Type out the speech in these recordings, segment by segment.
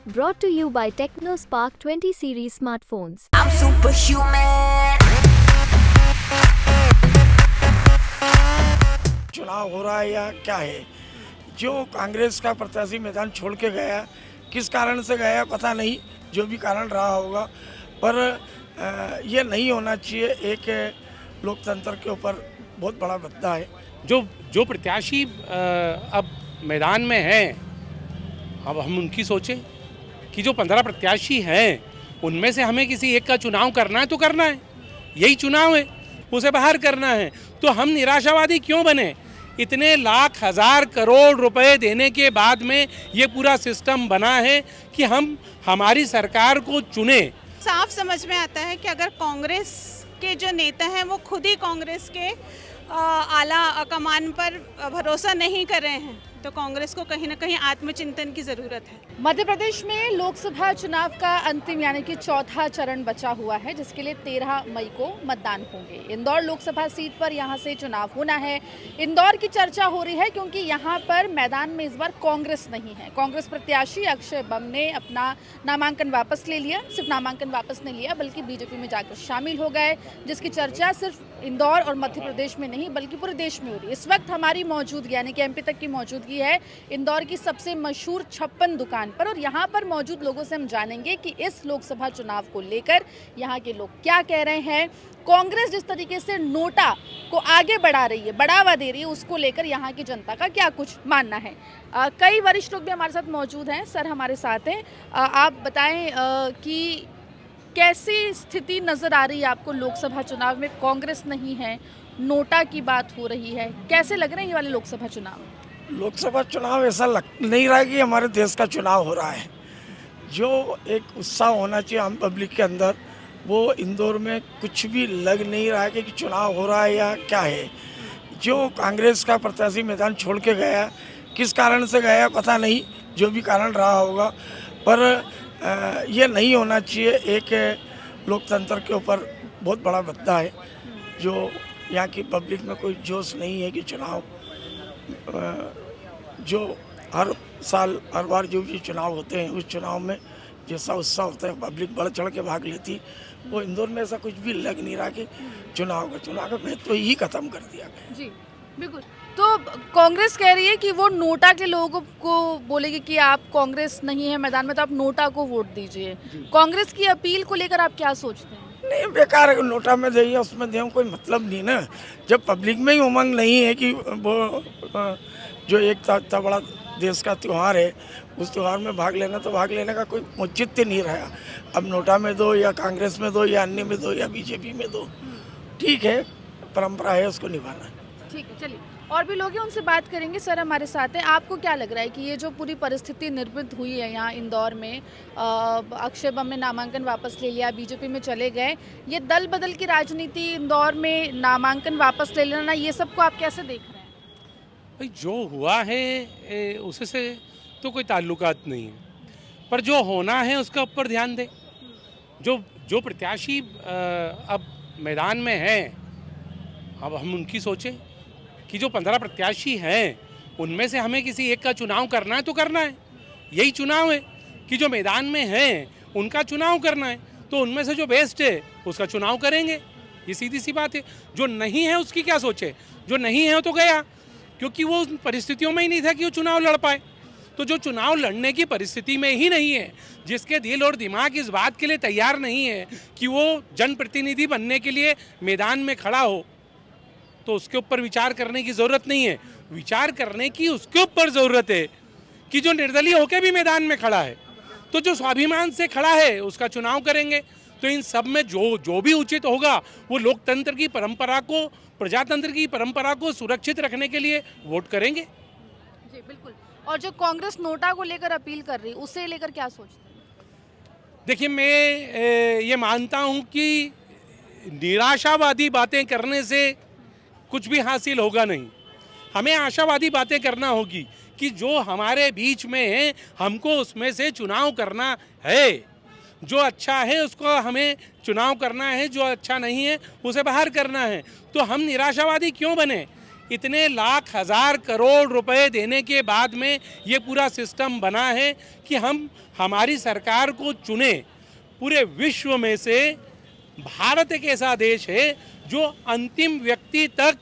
Brought to you by TechnoSpark 20 series smartphones. I'm superhuman. चुनाव हो रहा है या क्या है? जो कांग्रेस का प्रत्याशी मैदान छोड़ के गया, किस कारण से गया पता नहीं, जो भी कारण रहा होगा, पर ये नहीं होना चाहिए। एक लोकतंत्र के ऊपर बहुत बड़ा मुद्दा है। जो प्रत्याशी अब मैदान में हैं, अब हम उनकी सोचें कि जो 15 प्रत्याशी हैं उनमें से हमें किसी एक का चुनाव करना है तो करना है, यही चुनाव है, उसे बाहर करना है। तो हम निराशावादी क्यों बने? इतने लाख हजार करोड़ रुपए देने के बाद में ये पूरा सिस्टम बना है कि हम हमारी सरकार को चुने। साफ समझ में आता है कि अगर कांग्रेस के जो नेता हैं वो खुद ही कांग्रेस के आला कमान पर भरोसा नहीं कर रहे हैं तो कांग्रेस को कहीं ना कहीं आत्मचिंतन की ज़रूरत है। मध्य प्रदेश में लोकसभा चुनाव का अंतिम यानी कि चौथा चरण बचा हुआ है, जिसके लिए 13 मई को मतदान होंगे। इंदौर लोकसभा सीट पर यहां से चुनाव होना है। इंदौर की चर्चा हो रही है क्योंकि यहां पर मैदान में इस बार कांग्रेस नहीं है। कांग्रेस प्रत्याशी अक्षय बम ने अपना नामांकन वापस ले लिया। सिर्फ नामांकन वापस नहीं लिया बल्कि बीजेपी में जाकर शामिल हो गए, जिसकी चर्चा सिर्फ इंदौर और मध्य प्रदेश में नहीं बल्कि पूरे देश में हो रही है। इस वक्त हमारी मौजूदगी यानी कि एमपी तक की मौजूदगी है इंदौर की सबसे मशहूर 56 दुकान पर, और यहाँ पर मौजूद लोगों से हम जानेंगे कि इस लोकसभा चुनाव को लेकर यहाँ के लोग क्या कह रहे हैं। कांग्रेस जिस तरीके से नोटा को आगे बढ़ा रही है, बढ़ावा दे रही है, उसको लेकर यहाँ की जनता का क्या कुछ मानना है। कई वरिष्ठ लोग भी हमारे साथ मौजूद हैं। सर हमारे साथ हैं, आप बताएं कि कैसी स्थिति नजर आ रही है आपको लोकसभा चुनाव में? कांग्रेस नहीं है, नोटा की बात हो रही है, कैसे लग रहे हैं ये वाले लोकसभा चुनाव? लोकसभा चुनाव ऐसा लग नहीं रहा है कि हमारे देश का चुनाव हो रहा है। जो एक उत्साह होना चाहिए आम पब्लिक के अंदर, वो इंदौर में कुछ भी लग नहीं रहा है कि चुनाव हो रहा है या क्या है। जो कांग्रेस का प्रत्याशी मैदान छोड़ के गया, किस कारण से गया पता नहीं, जो भी कारण रहा होगा, पर ये नहीं होना चाहिए। एक लोकतंत्र के ऊपर बहुत बड़ा मुद्दा है। जो यहाँ की पब्लिक में कोई जोश नहीं है कि चुनाव, जो हर साल हर बार जो भी चुनाव होते हैं उस चुनाव में जैसा उत्साह होता है, पब्लिक बढ़ चढ़ के भाग लेती, वो इंदौर में ऐसा कुछ भी लग नहीं रहा कि चुनाव का महत्व तो ही खत्म कर दिया गया। जी बिल्कुल। तो कांग्रेस कह रही है कि वो नोटा के लोगों को बोलेगी कि आप कांग्रेस नहीं है मैदान में तो आप नोटा को वोट दीजिए। कांग्रेस की अपील को लेकर आप क्या सोचते हैं? नहीं, बेकार है। नोटा में दें उसमें दें, कोई मतलब नहीं ना। जब पब्लिक में ही उमंग नहीं है कि वो जो एक इतना बड़ा देश का त्यौहार है, उस त्यौहार में भाग लेना, तो भाग लेने का कोई औचित्य नहीं रहा। अब नोटा में दो या कांग्रेस में दो या अन्य में दो या बीजेपी में दो, ठीक है, परंपरा है, उसको निभाना। ठीक है, चलिए और भी लोग हैं, उनसे बात करेंगे। सर हमारे साथ हैं, आपको क्या लग रहा है कि ये जो पूरी परिस्थिति निर्मित हुई है यहाँ इंदौर में, अक्षय बम ने नामांकन वापस ले लिया, बीजेपी में चले गए, ये दल बदल की राजनीति इंदौर में, नामांकन वापस ले लेना, ये सबको आप कैसे देख रहे हैं? भाई जो हुआ है उससे तो कोई ताल्लुकात नहीं है, पर जो होना है उसके ऊपर ध्यान दें। जो प्रत्याशी अब मैदान में हैं, अब हम उनकी सोचें कि जो 15 प्रत्याशी हैं उनमें से हमें किसी एक का चुनाव करना है तो करना है, यही चुनाव है। कि जो मैदान में हैं उनका चुनाव करना है तो उनमें से जो बेस्ट है उसका चुनाव करेंगे, ये सीधी सी बात है। जो नहीं है उसकी क्या सोचे? जो नहीं है तो गया, क्योंकि वो उन परिस्थितियों में ही नहीं था कि वो चुनाव लड़ पाए। तो जो चुनाव लड़ने की परिस्थिति में ही नहीं है, जिसके दिल और दिमाग इस बात के लिए तैयार नहीं है कि वो जनप्रतिनिधि बनने के लिए मैदान में खड़ा हो, तो उसके ऊपर विचार करने की ज़रूरत नहीं है। विचार करने की उसके ऊपर ज़रूरत है कि जो निर्दलीय होकर भी मैदान में खड़ा है, तो जो स्वाभिमान से खड़ा है उसका चुनाव करेंगे। तो इन सब में जो भी उचित होगा वो लोकतंत्र की परंपरा को, प्रजातंत्र की परंपरा को सुरक्षित रखने के लिए वोट करेंगे। जी बिल्कुल। और जो कांग्रेस नोटा को लेकर अपील कर रही है, उसे लेकर क्या सोचते हैं? देखिए, मैं ये मानता हूँ कि निराशावादी बातें करने से कुछ भी हासिल होगा नहीं। हमें आशावादी बातें करना होगी कि जो हमारे बीच में है हमको उसमें से चुनाव करना है। जो अच्छा है उसको हमें चुनाव करना है, जो अच्छा नहीं है उसे बाहर करना है। तो हम निराशावादी क्यों बने? इतने लाख हजार करोड़ रुपए देने के बाद में ये पूरा सिस्टम बना है कि हम हमारी सरकार को चुने। पूरे विश्व में से भारत एक ऐसा देश है जो अंतिम व्यक्ति तक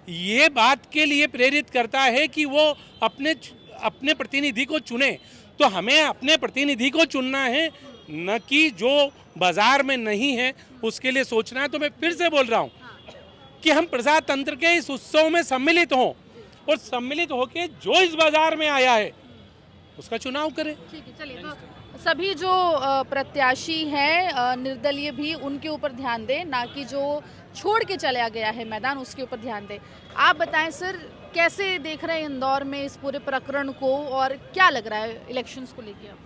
ये बात के लिए प्रेरित करता है कि वो अपने प्रतिनिधि को चुने। तो हमें अपने प्रतिनिधि को चुनना है, न कि जो बाजार में नहीं है उसके लिए सोचना है। तो मैं फिर से बोल रहा हूँ कि हम प्रजातंत्र के इस उत्सव में सम्मिलित हों और सम्मिलित होकर जो इस बाजार में आया है उसका चुनाव करें। ठीक है, चलिए। तो सभी जो प्रत्याशी हैं निर्दलीय भी उनके ऊपर ध्यान दें, ना कि जो छोड़ के चला गया है मैदान उसके ऊपर ध्यान दें। आप बताएं सर, कैसे देख रहे हैं इंदौर में इस पूरे प्रकरण को और क्या लग रहा है इलेक्शंस को लेके अब?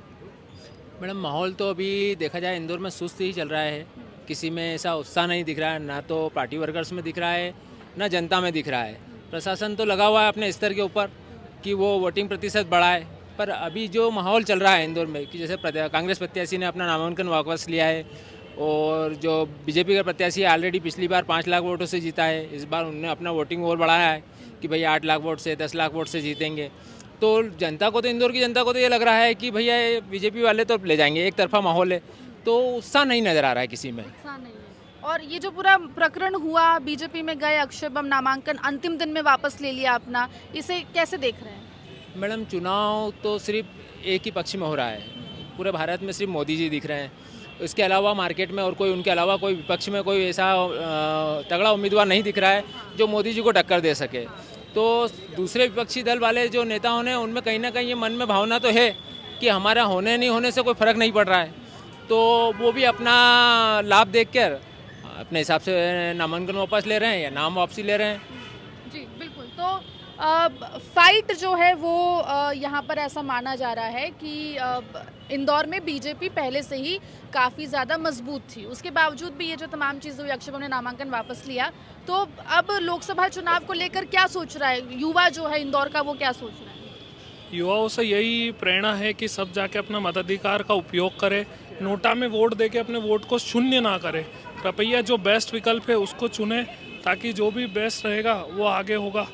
मैडम, माहौल तो अभी देखा जाए इंदौर में सुस्त ही चल रहा है। किसी में ऐसा उत्साह नहीं दिख रहा है, ना तो पार्टी वर्कर्स में दिख रहा है ना जनता में दिख रहा है। प्रशासन तो लगा हुआ है अपने स्तर के ऊपर कि वो वोटिंग प्रतिशत बढ़ाए, पर अभी जो माहौल चल रहा है इंदौर में कि जैसे कांग्रेस प्रत्याशी ने अपना नामांकन वापस लिया है और जो बीजेपी का प्रत्याशी ऑलरेडी पिछली बार 5 लाख वोटों से जीता है, इस बार उन्होंने अपना वोटिंग और बढ़ाया है कि भाई 8 लाख वोट से 10 लाख वोट से जीतेंगे। तो जनता को तो इंदौर की जनता को तो ये लग रहा है कि भैया बीजेपी वाले तो ले जाएंगे, एक तरफा माहौल है, तो उत्साह नहीं नज़र आ रहा है किसी में। उत्साह नहीं है। और ये जो पूरा प्रकरण हुआ, बीजेपी में गए अक्षय बम, नामांकन अंतिम दिन में वापस ले लिया अपना, इसे कैसे देख रहे हैं? मैडम, चुनाव तो सिर्फ एक ही पक्ष में हो रहा है। पूरे भारत में सिर्फ मोदी जी दिख रहे हैं, इसके अलावा मार्केट में और कोई उनके अलावा कोई विपक्ष में कोई ऐसा तगड़ा उम्मीदवार नहीं दिख रहा है जो मोदी जी को टक्कर दे सके। तो दूसरे विपक्षी दल वाले जो नेता होने उनमें कहीं ना कहीं ये मन में भावना तो है कि हमारा होने नहीं होने से कोई फ़र्क नहीं पड़ रहा है, तो वो भी अपना लाभ देखकर अपने हिसाब से नामांकन वापस ले रहे हैं या नाम वापसी ले रहे हैं। जी बिल्कुल। तो फाइट जो है वो यहाँ पर ऐसा माना जा रहा है कि इंदौर में बीजेपी पहले से ही काफ़ी ज़्यादा मजबूत थी, उसके बावजूद भी ये जो तमाम चीज़ें हुई, अक्षय बम ने नामांकन वापस लिया, तो अब लोकसभा चुनाव को लेकर क्या सोच रहा है युवा जो है इंदौर का, वो क्या सोच रहा है? युवाओं से यही प्रेरणा है कि सब जाके अपना मताधिकार का उपयोग करें, नोटा में वोट देके अपने वोट को शून्य ना करें। कृपया जो बेस्ट विकल्प है उसको चुनें, ताकि जो भी बेस्ट रहेगा वो आगे होगा।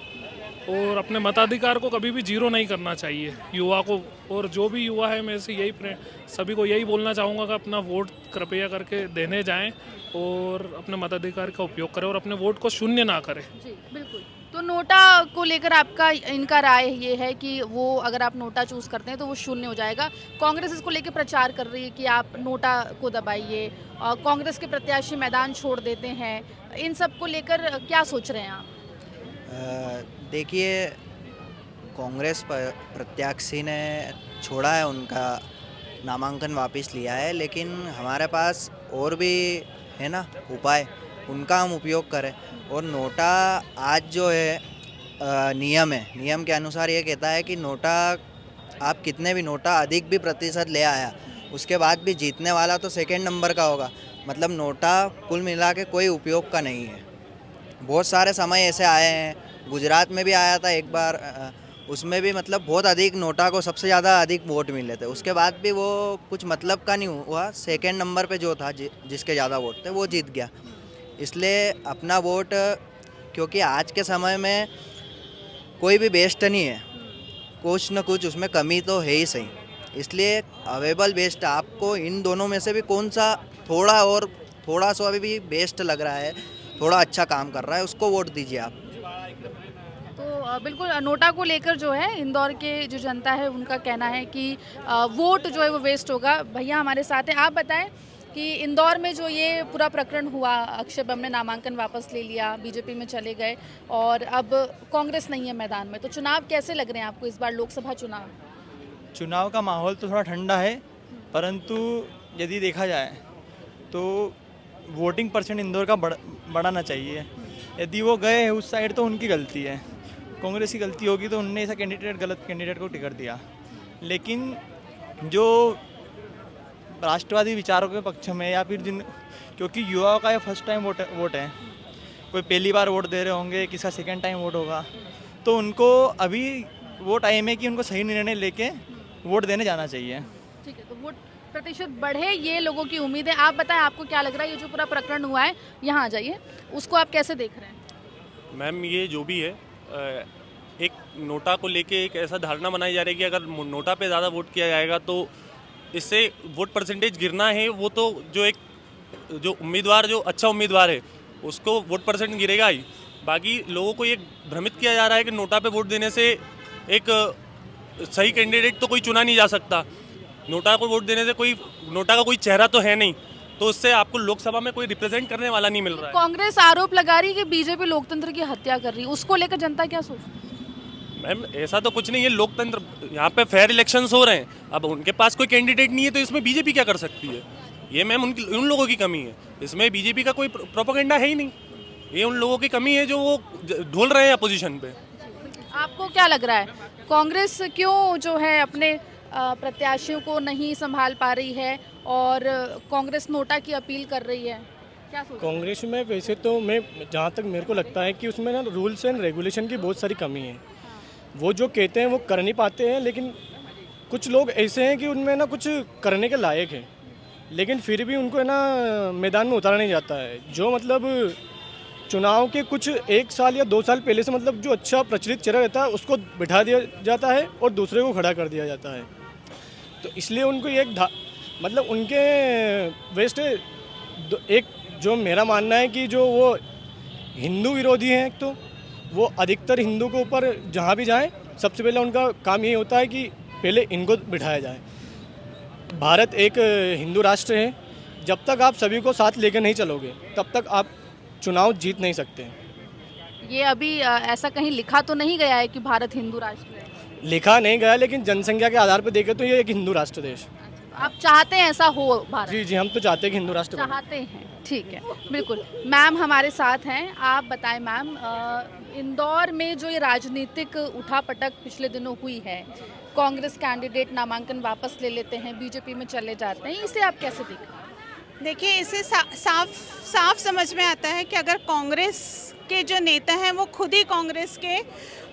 और अपने मताधिकार को कभी भी जीरो नहीं करना चाहिए युवा को। और जो भी युवा है, मैं से यही सभी को यही बोलना चाहूँगा कि अपना वोट कृपया करके देने जाएं और अपने मताधिकार का उपयोग करें और अपने वोट को शून्य ना करें। जी बिल्कुल। तो नोटा को लेकर आपका इनका राय ये है कि वो अगर आप नोटा चूज़ करते हैं तो वो शून्य हो जाएगा। कांग्रेस इसको लेकर प्रचार कर रही है कि आप नोटा को दबाइए, कांग्रेस के प्रत्याशी मैदान छोड़ देते हैं। इन सब को लेकर क्या सोच रहे हैं आप? देखिए, कांग्रेस प्रत्याशी ने छोड़ा है, उनका नामांकन वापस लिया है, लेकिन हमारे पास और भी है ना उपाय, उनका हम उपयोग करें। और नोटा आज जो है नियम है, नियम के अनुसार ये कहता है कि नोटा आप कितने भी नोटा अधिक भी प्रतिशत ले आया, उसके बाद भी जीतने वाला तो सेकंड नंबर का होगा। मतलब नोटा कुल मिला के कोई उपयोग का नहीं है। बहुत सारे समय ऐसे आए हैं, गुजरात में भी आया था एक बार, उसमें भी मतलब बहुत अधिक नोटा को सबसे ज़्यादा अधिक वोट मिले थे, उसके बाद भी वो कुछ मतलब का नहीं हुआ। सेकंड नंबर पे जो था जिसके ज़्यादा वोट थे वो जीत गया। इसलिए अपना वोट, क्योंकि आज के समय में कोई भी बेस्ट नहीं है, कुछ न कुछ उसमें कमी तो है ही सही। इसलिए अवेलेबल बेस्ट आपको इन दोनों में से भी कौन सा थोड़ा सा भी बेस्ट लग रहा है, थोड़ा अच्छा काम कर रहा है, उसको वोट दीजिए आप। तो बिल्कुल नोटा को लेकर जो है इंदौर के जो जनता है उनका कहना है कि वोट जो है वो वेस्ट होगा। भैया हमारे साथ हैं, आप बताएं कि इंदौर में जो ये पूरा प्रकरण हुआ, अक्षय बम ने नामांकन वापस ले लिया, बीजेपी में चले गए और अब कांग्रेस नहीं है मैदान में, तो चुनाव कैसे लग रहे हैं आपको इस बार लोकसभा चुनाव? चुनाव का माहौल तो थोड़ा ठंडा है, परंतु यदि देखा जाए तो वोटिंग परसेंट इंदौर का बढ़ाना चाहिए। यदि वो गए हैं उस साइड तो उनकी गलती है, कांग्रेस की गलती होगी तो उनने ऐसा गलत कैंडिडेट को टिकट दिया। लेकिन जो राष्ट्रवादी विचारों के पक्ष में या फिर क्योंकि युवाओं का ये फर्स्ट टाइम वोट है, कोई पहली बार वोट दे रहे होंगे, किसका सेकंड टाइम वोट होगा, तो उनको अभी वो टाइम है कि उनको सही निर्णय लेके वोट देने जाना चाहिए। ठीक है, तो वोट प्रतिशत बढ़े ये लोगों की उम्मीद है। आप बताएं आपको क्या लग रहा है, ये जो पूरा प्रकरण हुआ है, यहाँ आ जाइए, उसको आप कैसे देख रहे हैं? मैम, ये जो भी है एक नोटा को लेके एक ऐसा धारणा बनाई जा रही है कि अगर नोटा पे ज़्यादा वोट किया जाएगा तो इससे वोट परसेंटेज गिरना है, वो तो जो उम्मीदवार जो अच्छा उम्मीदवार है उसको वोट परसेंट गिरेगा ही। बाकी लोगों को ये भ्रमित किया जा रहा है कि नोटा पे वोट देने से एक सही कैंडिडेट तो कोई चुना नहीं जा सकता। नोटा को वोट देने से नोटा का कोई चेहरा तो है नहीं, तो उससे आपको लोकसभा में कोई रिप्रेजेंट करने वाला नहीं मिल रहा है। कांग्रेस आरोप लगा रही है कि बीजेपी लोकतंत्र की हत्या कर रही है, उसको लेकर जनता क्या सोचती है? मैम ऐसा तो कुछ नहीं है, लोकतंत्र यहाँ पे फेयर इलेक्शंस हो रहे हैं। अब उनके पास कोई कैंडिडेट नहीं है तो इसमें बीजेपी क्या कर सकती है? ये मैम उन लोगों की कमी है, इसमें बीजेपी का कोई प्रोपेगेंडा है ही नहीं। ये उन लोगों की कमी है जो वो ढोल रहे हैं अपोजिशन पे। आपको क्या लग रहा है, कांग्रेस क्यों जो है अपने प्रत्याशियों को नहीं संभाल पा रही है और कांग्रेस नोटा की अपील कर रही है? क्या सोचते हैं? कांग्रेस में वैसे तो मैं जहाँ तक मेरे को लगता है कि उसमें ना रूल्स एंड रेगुलेशन की बहुत सारी कमी है। वो जो कहते हैं वो कर नहीं पाते हैं, लेकिन कुछ लोग ऐसे हैं कि उनमें ना कुछ करने के लायक है, लेकिन फिर भी उनको है ना मैदान में उतारा नहीं जाता है। जो मतलब चुनाव के कुछ 1 साल या 2 साल पहले से मतलब जो अच्छा प्रचलित चेहरा रहता है उसको बिठा दिया जाता है और दूसरे को खड़ा कर दिया जाता है। तो इसलिए उनको मतलब उनके वेस्ट एक जो मेरा मानना है कि जो वो हिंदू विरोधी हैं, एक तो वो अधिकतर हिंदू के ऊपर जहाँ भी जाएं सबसे पहले उनका काम ये होता है कि पहले इनको बिठाया जाए। भारत एक हिंदू राष्ट्र है, जब तक आप सभी को साथ लेकर नहीं चलोगे तब तक आप चुनाव जीत नहीं सकते। ये अभी ऐसा कहीं लिखा तो नहीं गया है कि भारत हिंदू राष्ट्र है? लिखा नहीं गया, लेकिन जनसंख्या के आधार पर देखें तो ये एक हिंदू राष्ट्र देश। आप चाहते हैं ऐसा हो भारत? जी जी, हम तो चाहते हैं कि हिंदू राष्ट्र बने। चाहते हैं, ठीक है, बिल्कुल। मैम हमारे साथ हैं, आप बताएं मैम, इंदौर में जो ये राजनीतिक उठापटक पिछले दिनों हुई है, कांग्रेस कैंडिडेट नामांकन वापस ले लेते हैं, बीजेपी में चले जाते हैं, इसे आप कैसे देख रहे हैं? देखिए, इसे साफ समझ में आता है कि अगर कांग्रेस के जो नेता हैं वो खुद ही कांग्रेस के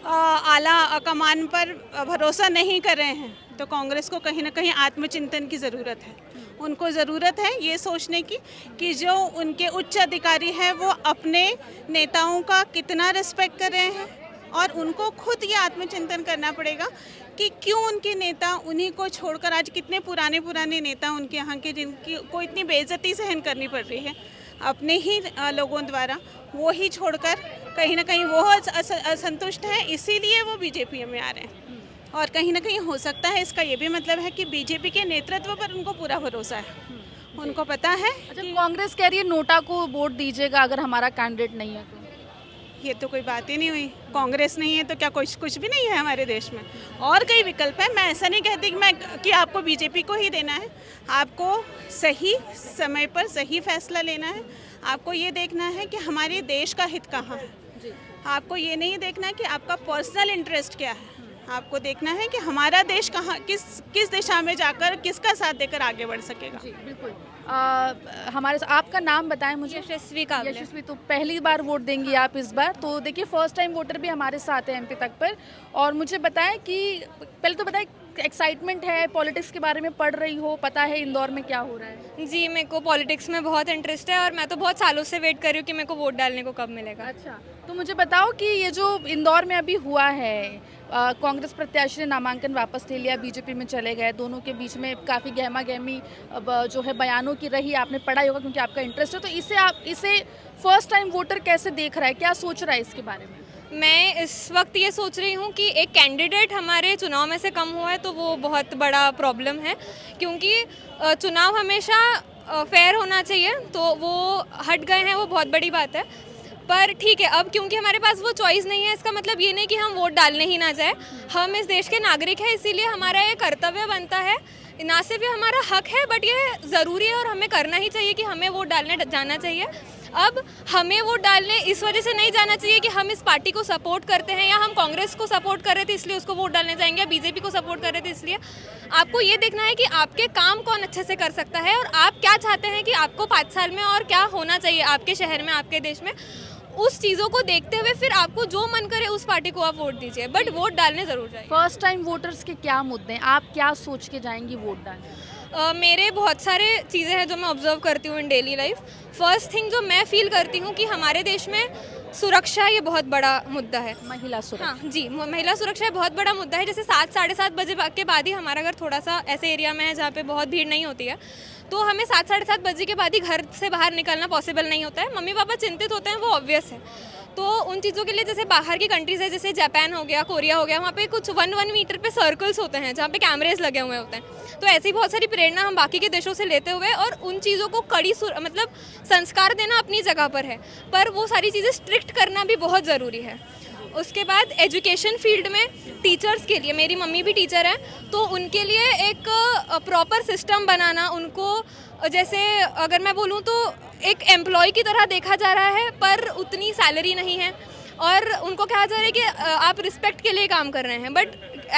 आला कमान पर भरोसा नहीं कर रहे हैं, तो कांग्रेस को कहीं ना कहीं आत्मचिंतन की ज़रूरत है। उनको ज़रूरत है ये सोचने की कि जो उनके उच्च अधिकारी हैं वो अपने नेताओं का कितना रिस्पेक्ट कर रहे हैं, और उनको खुद ये आत्मचिंतन करना पड़ेगा कि क्यों उनके नेता उन्हीं को छोड़कर, आज कितने पुराने नेता उनके यहाँ के जिनकी को इतनी बेइज्जती सहन करनी पड़ रही है अपने ही लोगों द्वारा, वो ही छोड़कर कहीं ना कहीं वो असंतुष्ट हैं, इसीलिए वो बीजेपी में आ रहे हैं। और कहीं ना कहीं हो सकता है इसका ये भी मतलब है कि बीजेपी के नेतृत्व पर उनको पूरा भरोसा है, उनको पता है। अच्छा, कांग्रेस कह रही है नोटा को वोट दीजिएगा अगर हमारा कैंडिडेट नहीं है तो? ये तो कोई बात ही नहीं हुई। कांग्रेस नहीं है तो क्या कुछ भी नहीं है हमारे देश में? और कई विकल्प है। मैं ऐसा नहीं कहती कि आपको बीजेपी को ही देना है। आपको सही समय पर सही फैसला लेना है। आपको ये देखना है कि हमारे देश का हित कहाँ है। आपको ये नहीं देखना कि आपका पर्सनल इंटरेस्ट क्या है। आपको देखना है कि हमारा देश कहाँ किस दिशा में जाकर किसका साथ देकर आगे बढ़ सकेगा। जी बिल्कुल। हमारे आपका नाम बताएं मुझे। यशस्वी काबले। यशस्वी, तो पहली बार वोट देंगी आप इस बार, तो देखिए फर्स्ट टाइम वोटर भी हमारे साथ है एमपी तक पर, और मुझे बताएं कि पहले तो बताएं एक्साइटमेंट है, पॉलिटिक्स के बारे में पढ़ रही हो, पता है इंदौर में क्या हो रहा है? जी, मेरे को पॉलिटिक्स में बहुत इंटरेस्ट है और मैं तो बहुत सालों से वेट कर रही हूँ कि मेरे को वोट डालने को कब मिलेगा। अच्छा, तो मुझे बताओ कि ये जो इंदौर में अभी हुआ है, कांग्रेस प्रत्याशी ने नामांकन वापस ले लिया, बीजेपी में चले गए, दोनों के बीच में काफ़ी गहमा गहमी जो है बयानों की रही, आपने पढ़ा ही होगा क्योंकि आपका इंटरेस्ट है, तो इसे फर्स्ट टाइम वोटर कैसे देख रहा है, क्या सोच रहा है इसके बारे में? मैं इस वक्त ये सोच रही हूँ कि एक कैंडिडेट हमारे चुनाव में से कम हुआ है तो वो बहुत बड़ा प्रॉब्लम है, क्योंकि चुनाव हमेशा फेयर होना चाहिए, तो वो हट गए हैं, वो बहुत बड़ी बात है। पर ठीक है, अब क्योंकि हमारे पास वो चॉइस नहीं है, इसका मतलब ये नहीं कि हम वोट डालने ही ना जाए। हम इस देश के नागरिक हैं, इसीलिए हमारा ये कर्तव्य बनता है, ना सिर्फ ये हमारा हक है बट ये ज़रूरी है और हमें करना ही चाहिए कि हमें वोट डालने जाना चाहिए। अब हमें वोट डालने इस वजह से नहीं जाना चाहिए कि हम इस पार्टी को सपोर्ट करते हैं या हम कांग्रेस को सपोर्ट कर रहे थे इसलिए उसको वोट डालने जाएंगे, या बीजेपी को सपोर्ट कर रहे थे इसलिए। आपको ये देखना है कि आपके काम कौन अच्छे से कर सकता है और आप क्या चाहते हैं कि आपको 5 साल में और क्या होना चाहिए आपके शहर में, आपके देश में। उस चीज़ों को देखते हुए फिर आपको जो मन करे उस पार्टी को आप वोट दीजिए, बट वोट डालने ज़रूर जाइए। फर्स्ट टाइम वोटर्स के क्या मुद्दे हैं, आप क्या सोच के जाएंगी वोट डालने? मेरे बहुत सारे चीज़ें हैं जो मैं ऑब्जर्व करती हूँ इन डेली लाइफ। फर्स्ट थिंग जो मैं फील करती हूँ कि हमारे देश में सुरक्षा ये बहुत बड़ा मुद्दा है। महिला सुरक्षा, हाँ जी, महिला सुरक्षा बहुत बड़ा मुद्दा है। जैसे 7 साढ़े 7 बजे के बाद ही हमारा घर थोड़ा सा ऐसे एरिया में है जहाँ पे बहुत भीड़ नहीं होती है, तो हमें 7 साढ़े 7 बजे के बाद ही घर से बाहर निकलना पॉसिबल नहीं होता है। मम्मी पापा चिंतित होते हैं, वो ऑब्वियस है। तो उन चीज़ों के लिए जैसे बाहर की कंट्रीज़ है, जैसे जापान हो गया, कोरिया हो गया, वहाँ पे कुछ 1 मीटर पे सर्कल्स होते हैं जहाँ पे कैमरेज लगे हुए होते हैं। तो ऐसी बहुत सारी प्रेरणा हम बाकी के देशों से लेते हुए और उन चीज़ों को मतलब संस्कार देना अपनी जगह पर है, पर वो सारी चीज़ें स्ट्रिक्ट करना भी बहुत ज़रूरी है। उसके बाद एजुकेशन फील्ड में टीचर्स के लिए, मेरी मम्मी भी टीचर है, तो उनके लिए एक प्रॉपर सिस्टम बनाना, उनको जैसे अगर मैं बोलूँ तो एक एम्प्लॉय की तरह देखा जा रहा है, पर उतनी सैलरी नहीं है और उनको कहा जा रहा है कि आप रिस्पेक्ट के लिए काम कर रहे हैं, बट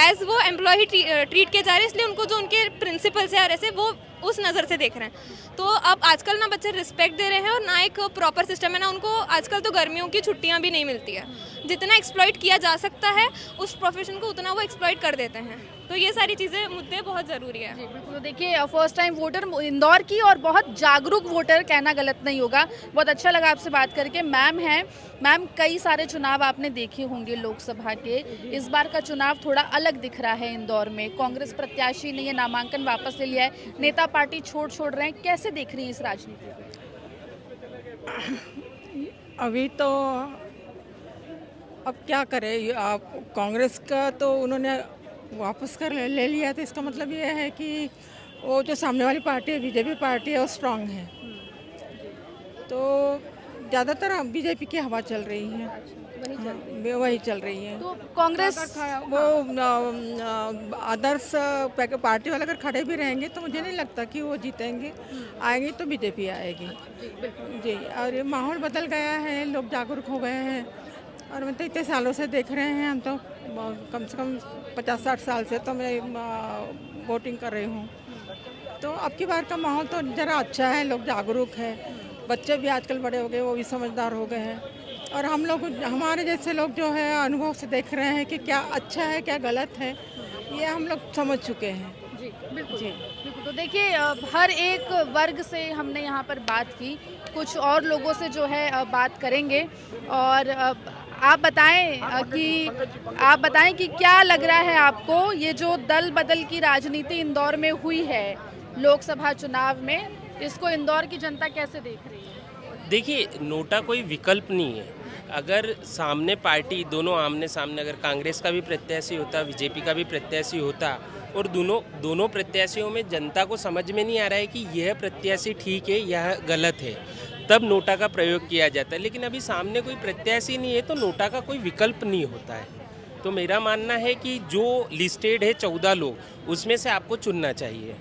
एज वो एम्प्लॉय ट्रीट किए जा रहे हैं, इसलिए उनको जो उनके प्रिंसिपल्स है और ऐसे वो उस नज़र से देख रहे हैं। तो अब आजकल ना बच्चे रिस्पेक्ट दे रहे हैं और ना एक प्रॉपर सिस्टम है, ना उनको आजकल तो गर्मियों की छुट्टियां भी नहीं मिलती है। जितना एक्सप्लॉइट किया जा सकता है उस प्रोफेशन को, उतना वो एक्सप्लॉइट कर देते हैं। तो ये सारी चीज़ें, मुद्दे बहुत ज़रूरी है। जी बिल्कुल। देखिए, फर्स्ट टाइम वोटर इंदौर की और बहुत जागरूक वोटर, कहना गलत नहीं होगा। बहुत अच्छा लगा आपसे बात करके। मैम हैं, मैम कई सारे चुनाव आपने देखे होंगे लोकसभा के, इस बार का चुनाव थोड़ा अलग दिख रहा है इंदौर में। कांग्रेस प्रत्याशी ने ये नामांकन वापस ले लिया है, नेता पार्टी छोड़ रहे हैं, कैसे देख रही है इस राजनीति को? अभी तो अब क्या करें, आप कांग्रेस का तो उन्होंने वापस कर ले लिया, तो इसका मतलब ये है कि वो जो सामने वाली पार्टी है, बीजेपी पार्टी है, वो स्ट्रांग है। तो ज़्यादातर बीजेपी की हवा चल रही है, वही चल रही है। तो कांग्रेस वो अदर्स पार्टी वाले अगर खड़े भी रहेंगे तो मुझे नहीं लगता कि वो जीतेंगे। आएंगे तो बीजेपी आएगी जी। और ये माहौल बदल गया है, लोग जागरूक हो गए हैं, और मैं तो इतने सालों से देख रहे हैं, हम तो कम से कम 50-60 साल से तो मैं वोटिंग कर रही हूँ। तो अब की बार का माहौल तो ज़रा अच्छा है, लोग जागरूक है, बच्चे भी आजकल बड़े हो गए, वो भी समझदार हो गए हैं, और हम लोग, हमारे जैसे लोग जो है अनुभव से देख रहे हैं कि क्या अच्छा है क्या गलत है, ये हम लोग समझ चुके हैं। जी बिल्कुल जी बिल्कुल। तो देखिए, हर एक वर्ग से हमने यहाँ पर बात की, कुछ और लोगों से जो है बात करेंगे। और आप बताएं कि क्या लग रहा है आपको, ये जो दल बदल की राजनीति इंदौर में हुई है लोकसभा चुनाव में, इसको इंदौर की जनता कैसे देख रही है? देखिए, नोटा कोई विकल्प नहीं है। अगर सामने पार्टी दोनों आमने सामने, अगर कांग्रेस का भी प्रत्याशी होता, बीजेपी का भी प्रत्याशी होता, और दोनों प्रत्याशियों में जनता को समझ में नहीं आ रहा है कि यह प्रत्याशी ठीक है, यह गलत है, तब नोटा का प्रयोग किया जाता है। लेकिन अभी सामने कोई प्रत्याशी नहीं है, तो नोटा का कोई विकल्प नहीं होता है। तो मेरा मानना है कि जो लिस्टेड है 14 लोग, उसमें से आपको चुनना चाहिए।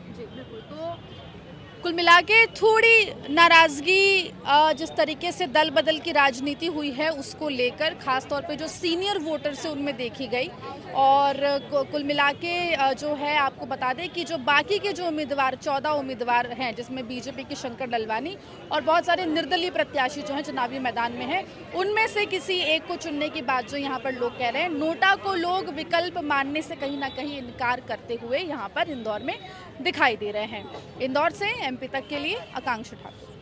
कुल मिला के थोड़ी नाराज़गी जिस तरीके से दल बदल की राजनीति हुई है उसको लेकर, खास तौर पे जो सीनियर वोटर्स है उनमें देखी गई। और कुल मिला के जो है, आपको बता दें कि जो बाकी के जो उम्मीदवार 14 उम्मीदवार हैं, जिसमें बीजेपी के शंकर ललवानी और बहुत सारे निर्दलीय प्रत्याशी जो हैं चुनावी मैदान में हैं, उनमें से किसी एक को चुनने की बात जो यहाँ पर लोग कह रहे हैं। नोटा को लोग विकल्प मानने से कहीं ना कहीं इनकार करते हुए यहाँ पर इंदौर में दिखाई दे रहे हैं। इंदौर से MP तक के लिए आकांक्षा ठाकुर।